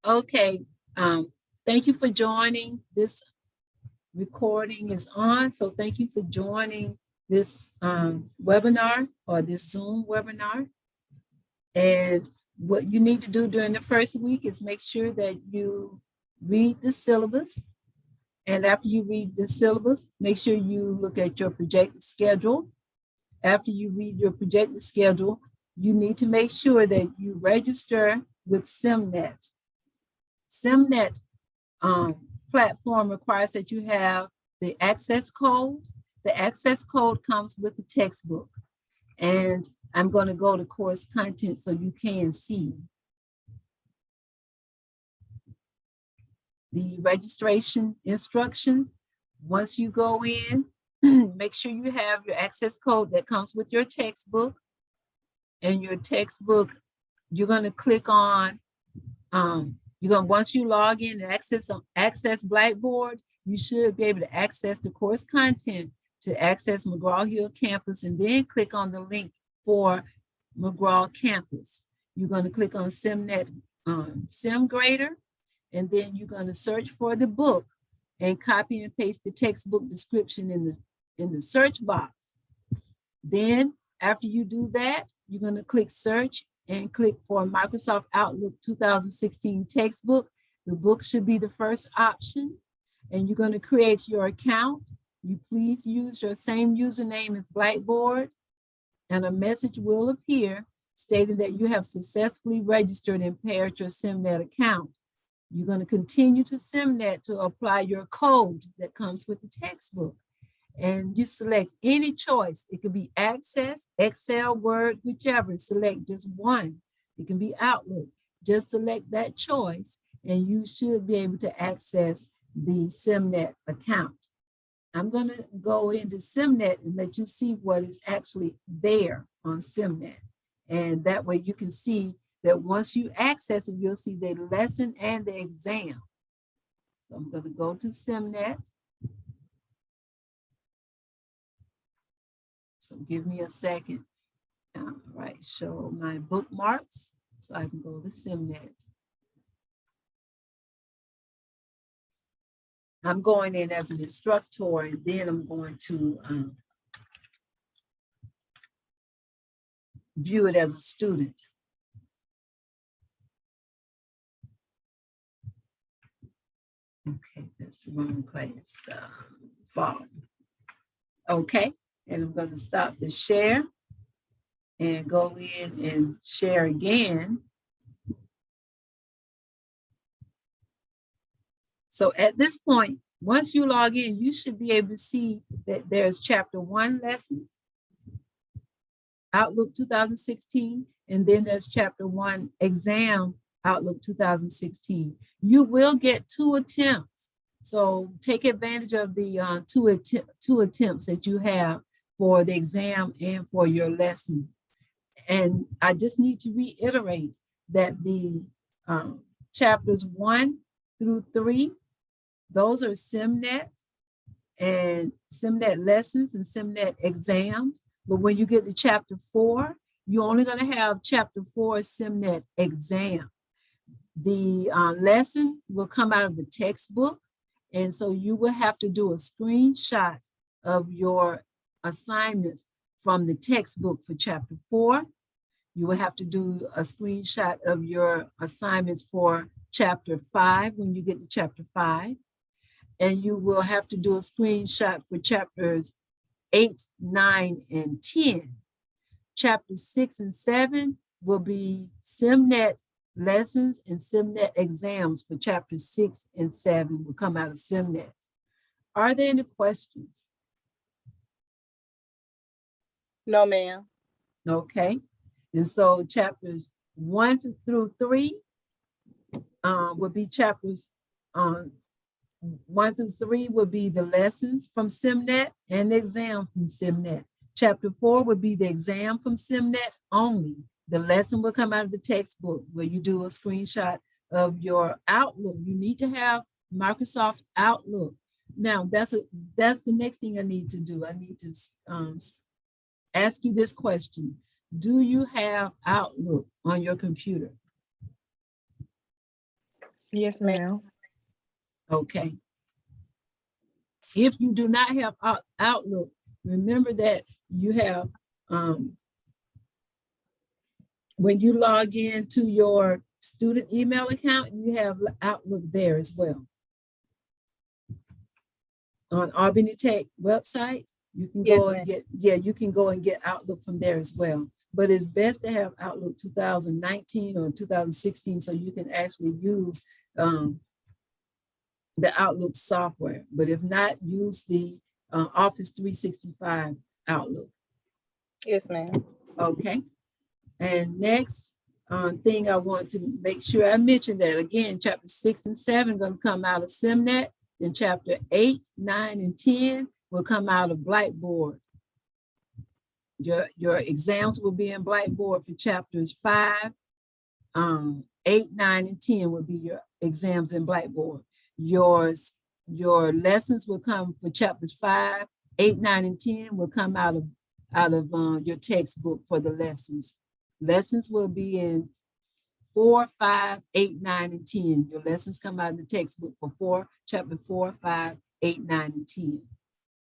Okay, thank you for joining. This recording is on, so thank you for joining this webinar or this Zoom webinar. And what you need to do during the first week is make sure that you read the syllabus. And after you read the syllabus, make sure you look at your projected schedule. After you read your projected schedule, you need to make sure that you register with SimNet. SimNet platform requires that you have the access code. The access code comes with the textbook. And I'm going to go to course content so you can see. The registration instructions. Once you go in, make sure you have your access code that comes with your textbook. And your textbook, you're going to click on, once you log in and access Blackboard, you should be able to access the course content to access McGraw-Hill campus, and then click on the link for McGraw campus. You're going to click on SimNet SimGrader, and then you're going to search for the book and copy and paste the textbook description in the search box. Then after you do that, you're going to click search and click for Microsoft Outlook 2016 textbook. The book should be the first option, and you're going to create your account. You please use your same username as Blackboard, and a message will appear stating that you have successfully registered and paired your SimNet account. You're going to continue to SimNet to apply your code that comes with the textbook. And you select any choice. It could be Access, Excel, Word, whichever. Select just one. It can be Outlook. Just select that choice, and you should be able to access the SimNet account. I'm going to go into SimNet and let you see what is actually there on SimNet. And that way you can see that once you access it, you'll see the lesson and the exam. So I'm going to go to SimNet. So give me a second. All right, show my bookmarks so I can go to SimNet. I'm going in as an instructor, and then I'm going to view it as a student. Okay, that's the wrong class. Fall. Okay, and I'm going to stop the share and go in and share again. So at this point, once you log in, you should be able to see that there's chapter 1 lessons, Outlook 2016, and then there's chapter 1 exam, Outlook 2016. You will get 2 attempts. So take advantage of the two attempts that you have for the exam and for your lesson. And I just need to reiterate that the chapters 1 through 3, those are SimNet and SimNet lessons and SimNet exams. But when you get to chapter 4, you're only going to have chapter 4 SimNet exam. The lesson will come out of the textbook. And so you will have to do a screenshot of your assignments from the textbook for chapter 4. You will have to do a screenshot of your assignments for chapter 5 when you get to chapter 5. And you will have to do a screenshot for chapters 8, 9, and 10. Chapters 6 and 7 will be SimNet lessons and SimNet exams for chapters 6 and 7 will come out of SimNet. Are there any questions? No, ma'am. Okay. And so chapters 1 through 3 would be chapters 1 through 3 would be the lessons from SimNet and the exam from SimNet. Chapter 4 would be the exam from SimNet only. The lesson will come out of the textbook where you do a screenshot of your Outlook. You need to have Microsoft Outlook. Now, that's the next thing I need to do. I need to ask you this question. Do you have Outlook on your computer? Yes, ma'am. Okay. If you do not have Outlook, remember that you have, when you log into your student email account, you have Outlook there as well. On Albany Tech website, you can Yes, go and ma'am. get, yeah, you can go and get Outlook from there as well. But it's best to have Outlook 2019 or 2016 so you can actually use the Outlook software. But if not, use the Office 365 Outlook. Yes, ma'am. Okay. And next thing I want to make sure I mention that again, chapter 6 and 7 going to come out of SimNet. Then chapter 8, 9, and 10 will come out of Blackboard. Your exams will be in Blackboard for chapters 5, 8, 9, and 10 will be your exams in Blackboard. Your lessons will come for chapters 5, 8, 9, and 10 will come out of your textbook for the lessons. Lessons will be in 4, 5, 8, 9, and 10. Your lessons come out of the textbook for chapter 4, 5, 8, 9, and 10.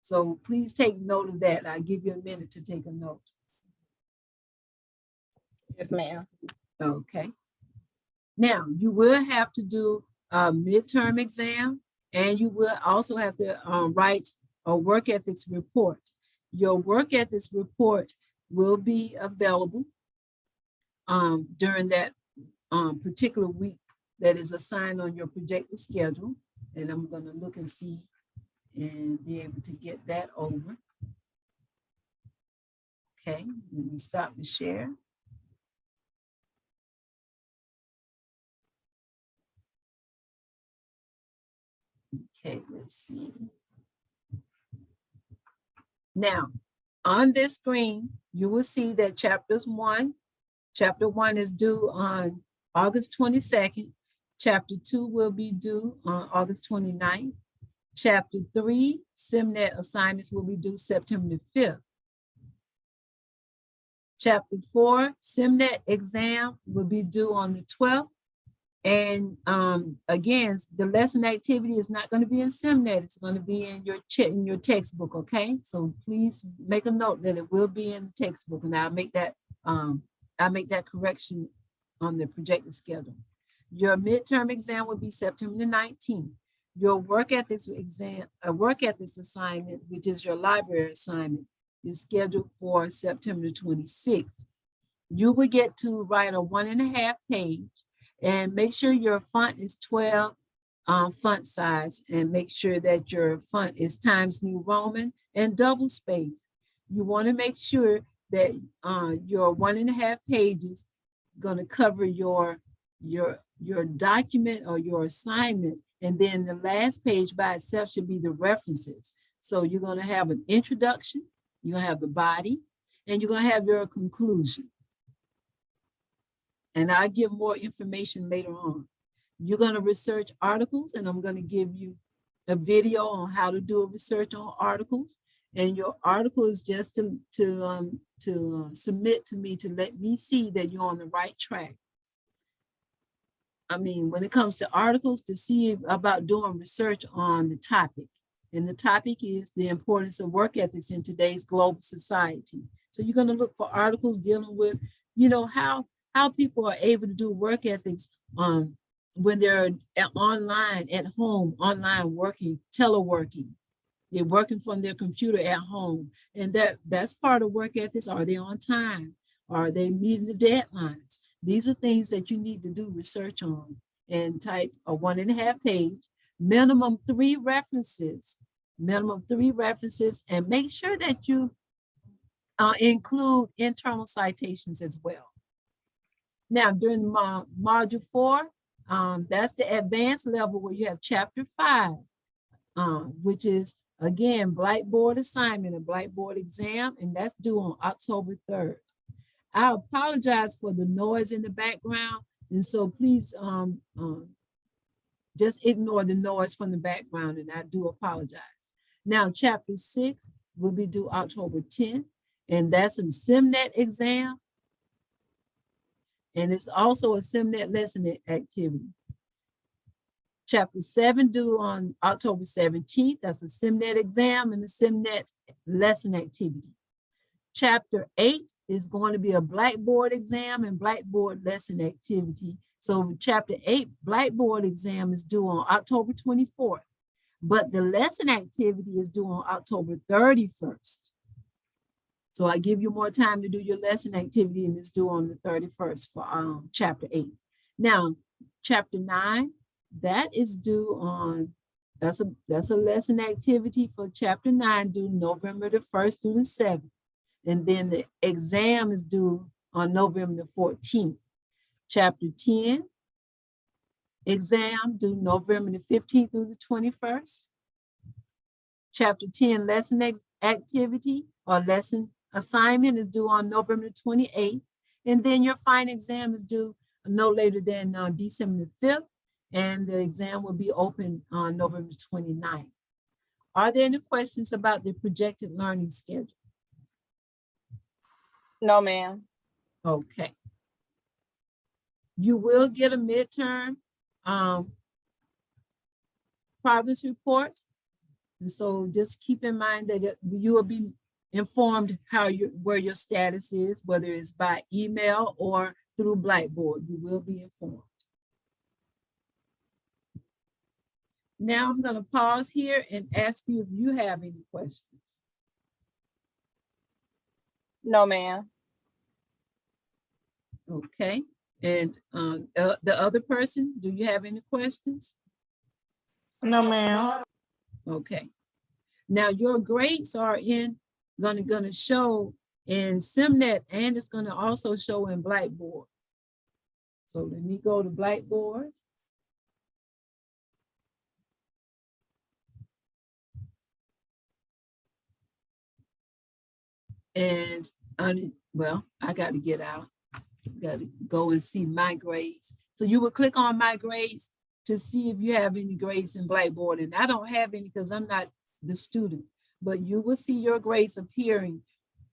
So please take note of that. I'll give you a minute to take a note. Yes, ma'am. Okay. Now, you will have to do a midterm exam, and you will also have to write a work ethics report. Your work ethics report will be available during that particular week that is assigned on your projected schedule. And I'm going to look and see and be able to get that over. Okay, let me stop the share. Okay, let's see. Now, on this screen, you will see that chapter 1 is due on August 22nd. Chapter 2 will be due on August 29th. Chapter 3, SimNet assignments will be due September 5th. Chapter 4, SimNet exam will be due on the 12th. And again, the lesson activity is not going to be in SimNet. It's going to be in your textbook, okay? So please make a note that it will be in the textbook, and I'll make that correction on the projected schedule. Your midterm exam will be September the 19th. Your work ethics exam, a work ethics assignment, which is your library assignment, is scheduled for September 26th. You will get to write a 1.5 page and make sure your font is 12 font size, and make sure that your font is Times New Roman and double space. You want to make sure that your 1.5 pages going to cover your document or your assignment, and then the last page by itself should be the references. So you're going to have an introduction, you're going to have the body, and you're going to have your conclusion. And I'll give more information later on. You're going to research articles, and I'm going to give you a video on how to do a research on articles. And your article is just to submit to me to let me see that you're on the right track. I mean, when it comes to articles, to see about doing research on the topic. And the topic is the importance of work ethics in today's global society. So you're going to look for articles dealing with, you know, how people are able to do work ethics when they're online, at home, online working, teleworking. They're working from their computer at home. And that's part of work ethics. Are they on time? Are they meeting the deadlines? These are things that you need to do research on, and type a 1.5 page, minimum 3 references, and make sure that you include internal citations as well. Now, during module 4, that's the advanced level where you have chapter 5, which is, again, Blackboard assignment, a Blackboard exam, and that's due on October 3rd. I apologize for the noise in the background, and so please just ignore the noise from the background, and I do apologize. Now, chapter 6 will be due October 10th, and that's a SimNet exam. And it's also a SimNet lesson activity. Chapter 7 due on October 17th. That's a SimNet exam and a SimNet lesson activity. Chapter 8 is going to be a Blackboard exam and Blackboard lesson activity. So chapter 8 Blackboard exam is due on October 24th, but the lesson activity is due on October 31st. So I give you more time to do your lesson activity, and it's due on the 31st for chapter 8. Now, chapter 9, that is due on, that's a lesson activity for chapter 9 due November the 1st through the 7th. And then the exam is due on November the 14th. Chapter 10, exam due November the 15th through the 21st. Chapter 10, lesson activity or lesson assignment is due on November 28th. And then your final exam is due no later than December the 5th. And the exam will be open on November 29th. Are there any questions about the projected learning schedule? No, ma'am. Okay. You will get a midterm progress report. And so just keep in mind that you will be informed where your status is, whether it's by email or through Blackboard. You will be informed. Now I'm going to pause here and ask you if you have any questions. No, ma'am. Okay. And the other person, do you have any questions? No, ma'am. Okay. Now your grades are gonna show in SimNet, and it's gonna also show in Blackboard. So let me go to Blackboard. And well, I got to get out. Got to go and see my grades. So you will click on my grades to see if you have any grades in Blackboard. And I don't have any because I'm not the student, but you will see your grades appearing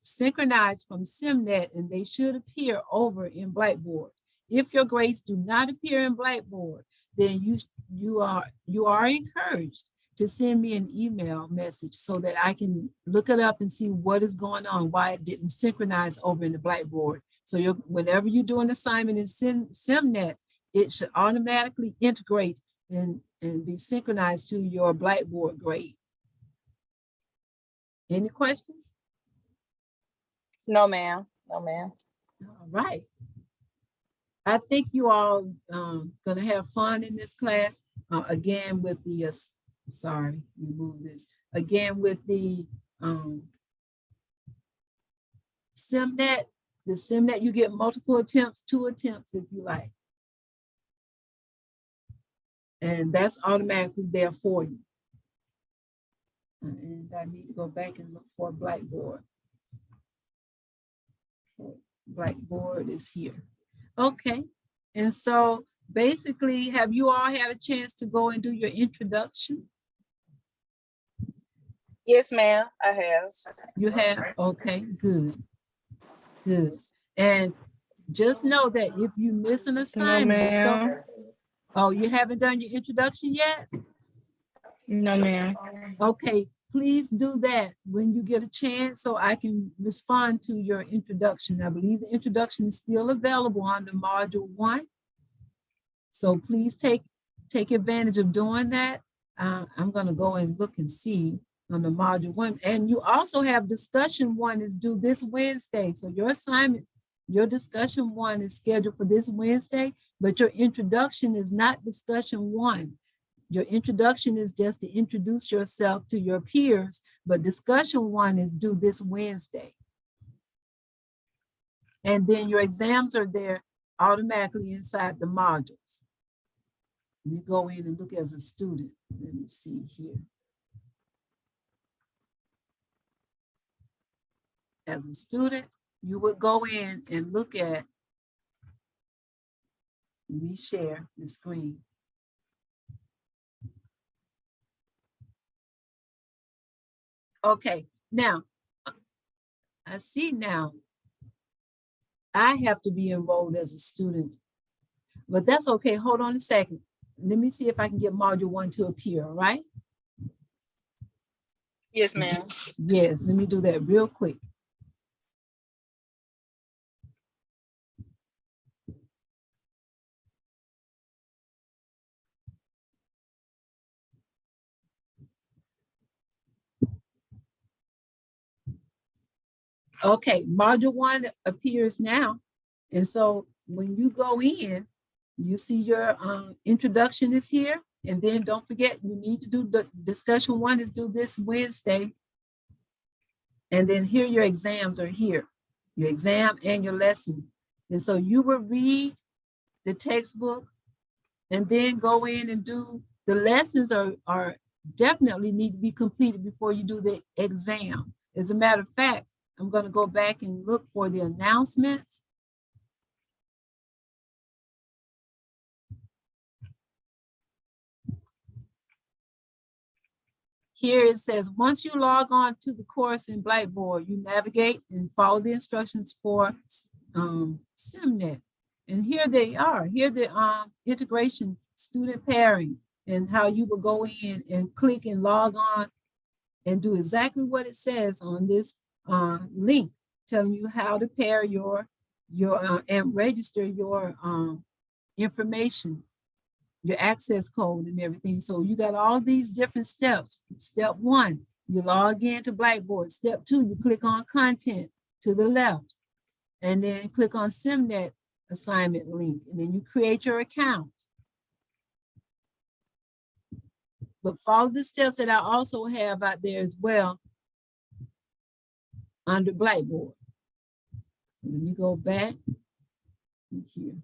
synchronized from SimNet, and they should appear over in Blackboard. If your grades do not appear in Blackboard, then you are encouraged to send me an email message so that I can look it up and see what is going on, why it didn't synchronize over in the Blackboard. So whenever you do an assignment in SimNet, it should automatically integrate and be synchronized to your Blackboard grade. Any questions? No, ma'am. No, ma'am. All right. I think you all gonna have fun in this class. Again, with the, sorry, remove this. Again, with the SimNet, you get multiple attempts, 2 attempts if you like. And that's automatically there for you. And I need to go back and look for Blackboard. Okay, Blackboard is here. Okay, and so basically, have you all had a chance to go and do your introduction? Yes, ma'am, I have. You have? Okay, good. Good. And just know that if you miss an No, assignment, ma'am. oh, you haven't done your introduction yet? No, ma'am. Okay, please do that when you get a chance so I can respond to your introduction. I believe the introduction is still available on the module 1. So please take advantage of doing that. I'm going to go and look and see on the module 1. And you also have discussion 1 is due this Wednesday. So your assignments, your discussion 1 is scheduled for this Wednesday, but your introduction is not discussion 1. Your introduction is just to introduce yourself to your peers, but discussion 1 is due this Wednesday. And then your exams are there automatically inside the modules. Let me go in and look as a student. Let me see here. As a student, you would go in and look at, let me share the screen. Okay, now, I see now, I have to be enrolled as a student, but that's okay. Hold on a second. let me see if I can get module 1 to appear, all right? Yes, ma'am. Yes, let me do that real quick. Okay, module 1 appears now. And so when you go in, you see your introduction is here. And then don't forget, you need to do the discussion 1 is due this Wednesday. And then here your exams are here, your exam and your lessons. And so you will read the textbook and then go in and do the lessons are definitely need to be completed before you do the exam. As a matter of fact, I'm going to go back and look for the announcements. Here it says, once you log on to the course in Blackboard, you navigate and follow the instructions for SimNet. And here they are. Here the integration student pairing and how you will go in and click and log on and do exactly what it says on this link, telling you how to pair your and register your information, your access code and everything. So you got all these different steps. Step 1, you log into Blackboard. Step 2, you click on content to the left and then click on SimNet assignment link, and then you create your account. But follow the steps that I also have out there as well under Blackboard. So let me go back here,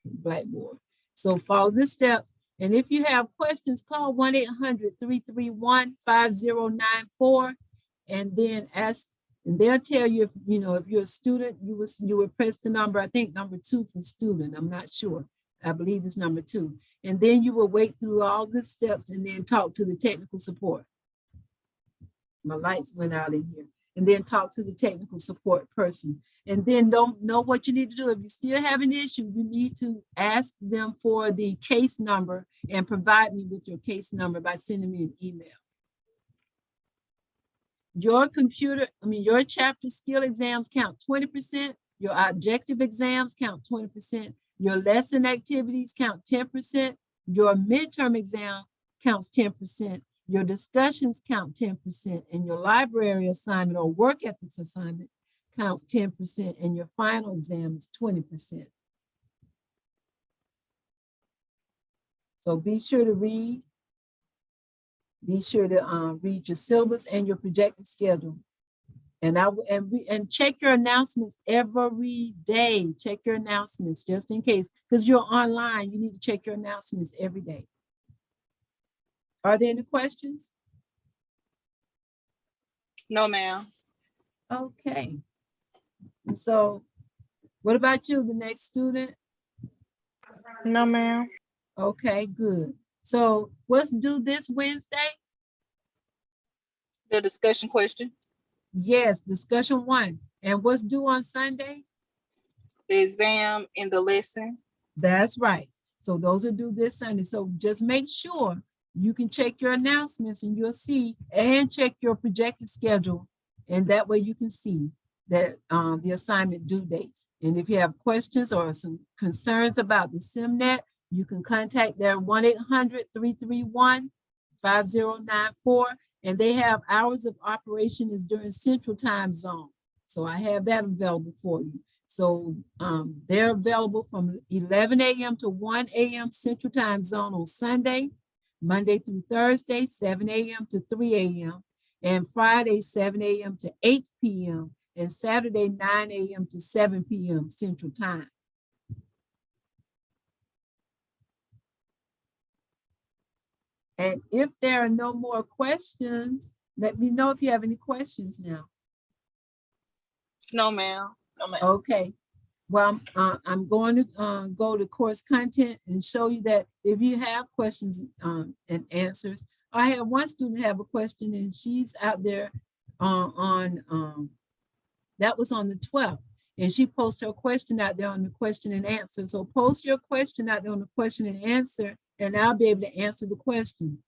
Blackboard. So follow the steps. And if you have questions, call 1-800-331-5094 and then ask, and they'll tell you if you're a student, you would press the number, I think number 2 for student, I'm not sure. I believe it's number 2. And then you will wait through all the steps and then talk to the technical support. My lights went out in here. And then talk to the technical support person. And then don't know what you need to do. If you still have an issue, you need to ask them for the case number and provide me with your case number by sending me an email. Your chapter skill exams count 20%. Your objective exams count 20%. Your lesson activities count 10%. Your midterm exam counts 10%. Your discussions count 10%. And your library assignment or work ethics assignment counts 10%. And your final exam is 20%. So be sure to read. Be sure to read your syllabus and your projected schedule. And check your announcements every day. Check your announcements just in case, because you're online, you need to check your announcements every day. Are there any questions? No, ma'am. Okay. And so what about you, the next student? No, ma'am. Okay, good. So what's due this Wednesday? The discussion question. Yes, discussion 1. And what's due on Sunday? The exam and the lessons. That's right. So those are due this Sunday. So just make sure you can check your announcements and you'll see, and check your projected schedule. And that way you can see that the assignment due dates. And if you have questions or some concerns about the SimNet, you can contact their 1-800-331-5094. And they have hours of operation is during Central Time Zone. So I have that available for you. So they're available from 11 a.m. to 1 a.m. Central Time Zone on Sunday, Monday through Thursday, 7 a.m. to 3 a.m. and Friday, 7 a.m. to 8 p.m. and Saturday, 9 a.m. to 7 p.m. Central Time. And if there are no more questions, let me know if you have any questions now. No, ma'am. No, ma'am. Okay. Well, I'm going to go to course content and show you that if you have questions and answers. I had one student have a question and she's out there that was on the 12th. and she posts her question out there on the question and answer. So post your question out there on the question and answer, and I'll be able to answer the question.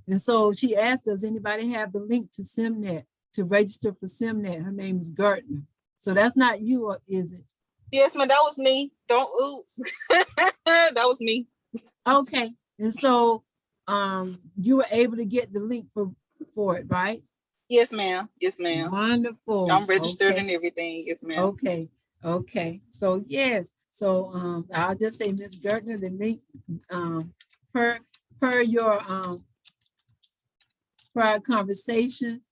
And so she asked, does anybody have the link to SimNet to register for SimNet? Her name is Gertner. So that's not you, or is it? Yes, ma'am, that was me. Don't oops. That was me. Okay. And so you were able to get the link for it, right? Yes, ma'am. Yes, ma'am. Wonderful. I'm registered Okay. and everything. Yes, ma'am. Okay. Okay. So yes. So I'll just say, Miss Gertner, the link per your prior conversation,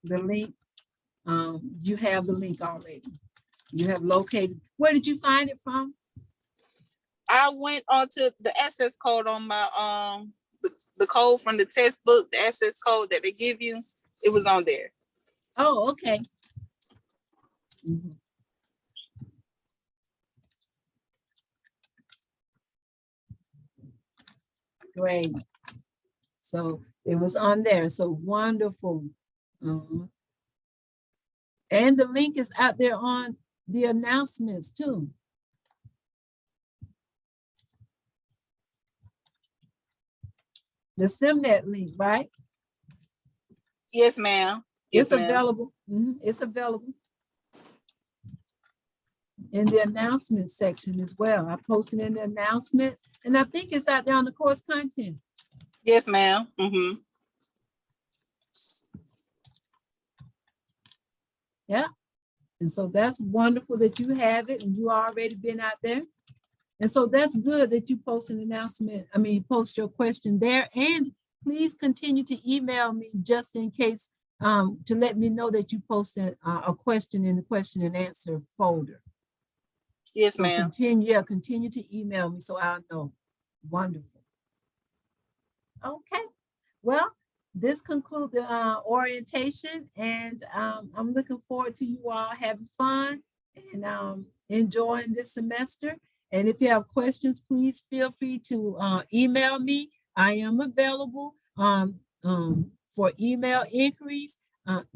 the link, you have the link already. You have located. Where did you find it from? I went onto the access code on my the code from the textbook, the access code that they give you. It was on there. Oh, okay. Mhm. Great. So it was on there. So wonderful. And the link is out there on the announcements too. The SimNet link, right? Yes, ma'am. Yes, It's ma'am. available. It's available in the announcement section as well. I posted in the announcements, and I think it's out there on the course content. Yes, ma'am. Mm-hmm. Yeah. And so that's wonderful that you have it and you already been out there. And so that's good that you post an announcement. I mean, post your question there, and please continue to email me just in case to let me know that you posted a question in the question and answer folder. Yes, So ma'am. continue to email me so I'll know. Wonderful. Okay. Well, this concludes the orientation, and I'm looking forward to you all having fun and enjoying this semester. And if you have questions, please feel free to email me. I am available for email inquiries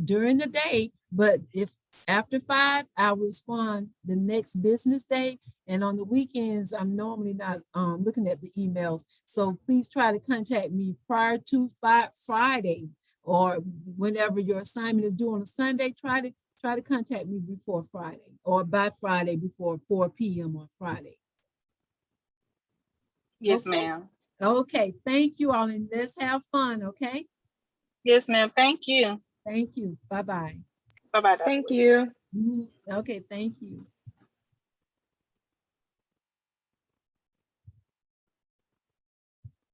during the day, but if after 5, I'll respond the next business day. And on the weekends, I'm normally not looking at the emails. So please try to contact me prior to Friday, or whenever your assignment is due on a Sunday, try to contact me before Friday, or by Friday before 4 p.m. on Friday. Yes, Okay. ma'am. Okay, thank you all, and let's have fun, okay? Yes, ma'am. Thank you. Thank you. Bye-bye. Bye-bye. Thank you. Okay, thank you.